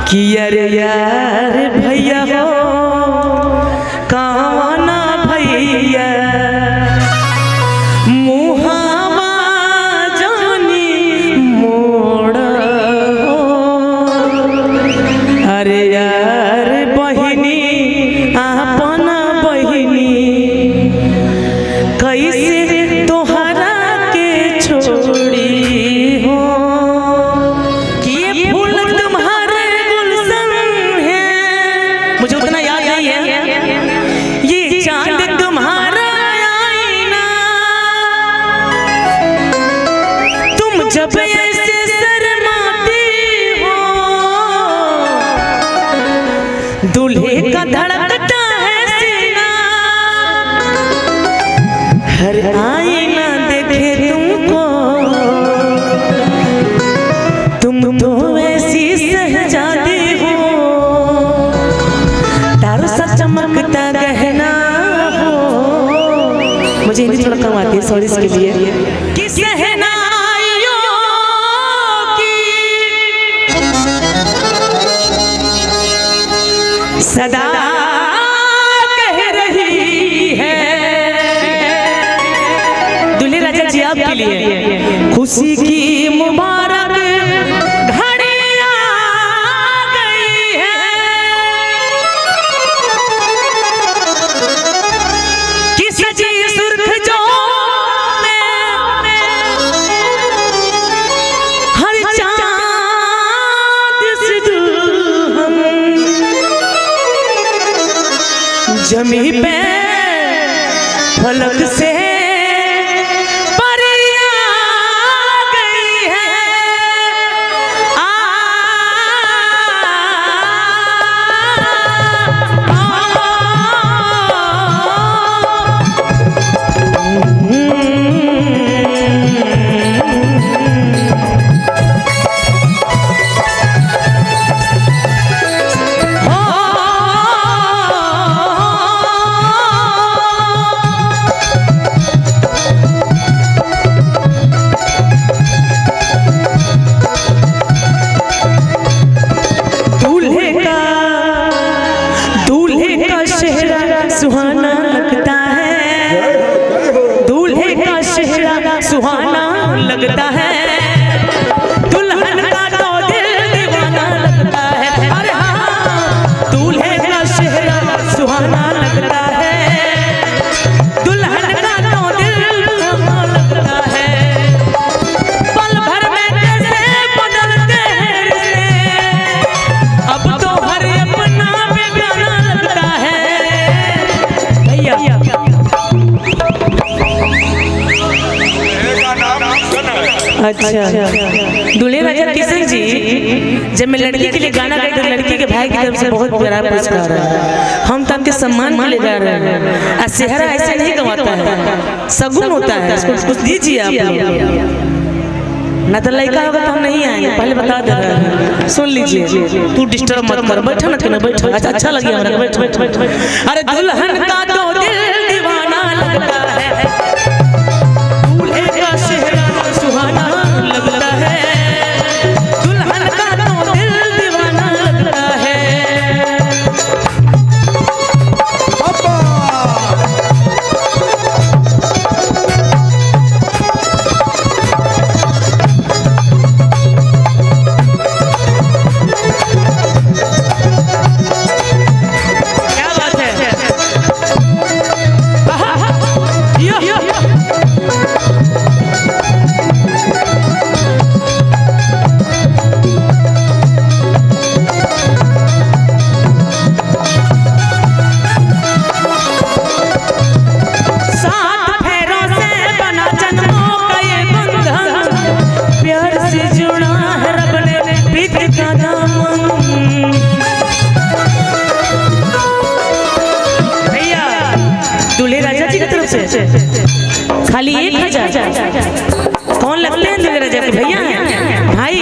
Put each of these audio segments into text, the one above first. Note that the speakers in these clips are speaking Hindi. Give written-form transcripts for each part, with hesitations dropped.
कि अरे यार भैया हो कावना भैया मुहावा जानी मोड़। अरे यार बहिनी आपन बहिनी कैसे तोहरा के छोड़ी हो कि ये फूल तुम्हारे गुलशन है, मुझे उतना याद नहीं है, ये चांद तुम्हारा आईना, तुम जब ऐसे शर्माती हो दूल्हे का धड़कता है सीना, हर आईना देखे तुमको तुम तो ऐसी सहजादी हो, तारों सा चमकता गहना हो। मुझे हिंदी थोड़ा कम आती है, सॉरी इसके लिए। कि सहनाइयों की सदा कह रही है, दूल्हे राजा जी आपके लिए खुशी की मुबारक घड़ी आ गई है, कि सजी सुर्ख जो हर चाँद से दुल्हन जमी पे फलक से सुहाना लगता है, दूल्हे का चेहरा सुहाना लगता है, दुल्हन का तो दिल दीवाना लगता है। अरे हाँ, दूल्हे का चेहरा सुहाना लगता है, दुल्हन का तो दिल दीवाना लगता है। पल भर में कैसे बदलते हैं रिश्ते, अब तो हर अपना बेगाना लगता है। अच्छा, दूल्हे राजा किशन जी जब मैं लड़की के लिए गाना गाई तो लड़की के भाई की तरफ से बहुत बड़ा पुरस्कार है। हम तो आपके सम्मान के लिए गा रहे हैं, सेहरा ऐसे नहीं गवाता है, सगुन होता है, उसको कुछ दीजिए आप लोग, ना तो लड़का होगा तो हम नहीं आएंगे, पहले बता दे रहे हैं। सुन लीजिए, तू डिस्टर्ब मत कर, बैठा ना कहना, बैठ, अच्छा लगे हमारा, बैठ बैठ बैठ। अरे दुल्हन का तो दिल दीवाना लगता है, दूल्हे का चेहरा सुहाना लगता है, दुल्हन का तो दिल दीवाना लगता है। क्या बात है, खाली 1000 कौन लगते हैं दूल्हे राजा के भैया हैं भाई,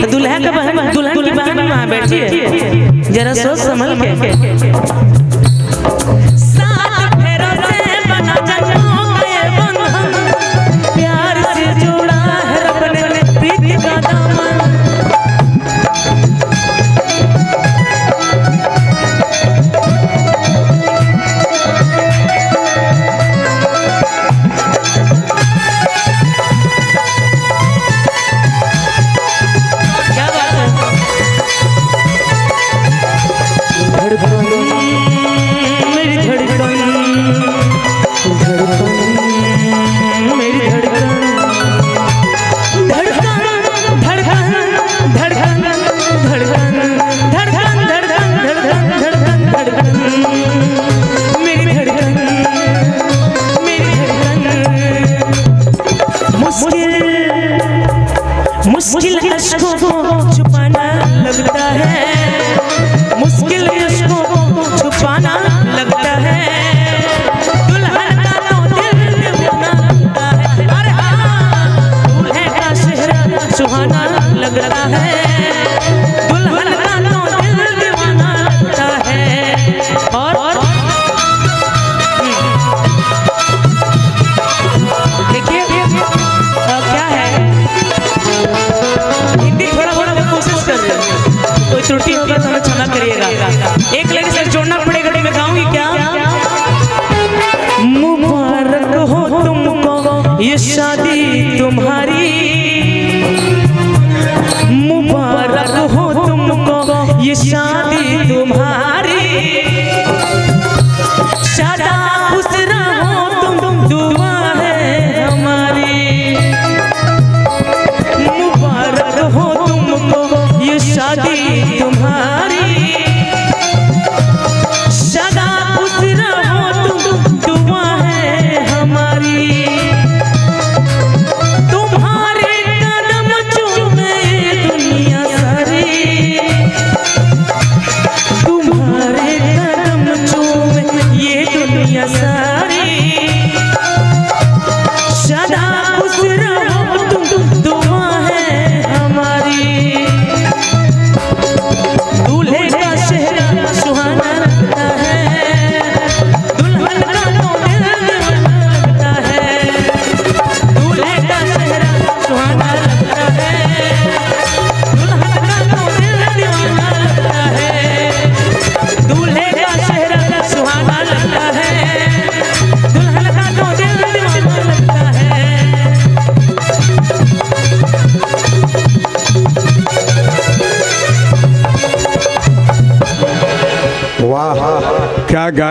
तो दुल्हा का बहन, दुल्हन की बहन वहाँ बैठी है, जरा सोच संभल के। प्यार से जुड़ा है रब ने प्रीत का दामन, धड़कन धड़कन धड़कन धड़कन धड़कन मेरी धड़कन मेरी धड़कन। मुश्किल मुश्किल अश्कों को छुपाना लगता है, मुश्किल अश्कों को छुपाना लगता है। दुल्हन का तो दिल दीवाना लगता है, अरे हाँ दूल्हे का चेहरा सुहाना लगता है। दुल्हन का तो दिल दीवाना लगता है। और देखिए क्या है, हिंदी थोड़ा बहुत कोशिश कर रहे हैं, कोई त्रुटि होगा तो हमें क्षमा करिएगा। एक लाइन से जोड़ना पड़ेगा तो मैं गाऊंगी क्या। मुबारक हो तुमको ये शादी तुम्हारी, मुबारक हो तुमको ये शादी तुम्हारी। सदा खुश रहो तुम, दुआ है हमारी। मुबारक हो तुमको ये शादी तुम्हारी, सदा खुश रहो तुम, दुआ है हमारी। तुम्हारे कदम चूमे दुनिया सारी, तुम्हारे कदम चूमे ये दुनिया सारी। सदा खुश रहो तुम, दुआ है हमारी। दूल्हे का चेहरा सुहाना लगता है, दुल्हन का तो दिल दीवाना लगता है। दूल्हे का चेहरा सुहाना लगता है, दुल्हन का तो दिल दीवाना लगता है। दूल्हे का चेहरा सुहाना लगता है, दुल्हन का तो दिल दीवाना लगता है। वाह क्या गाया।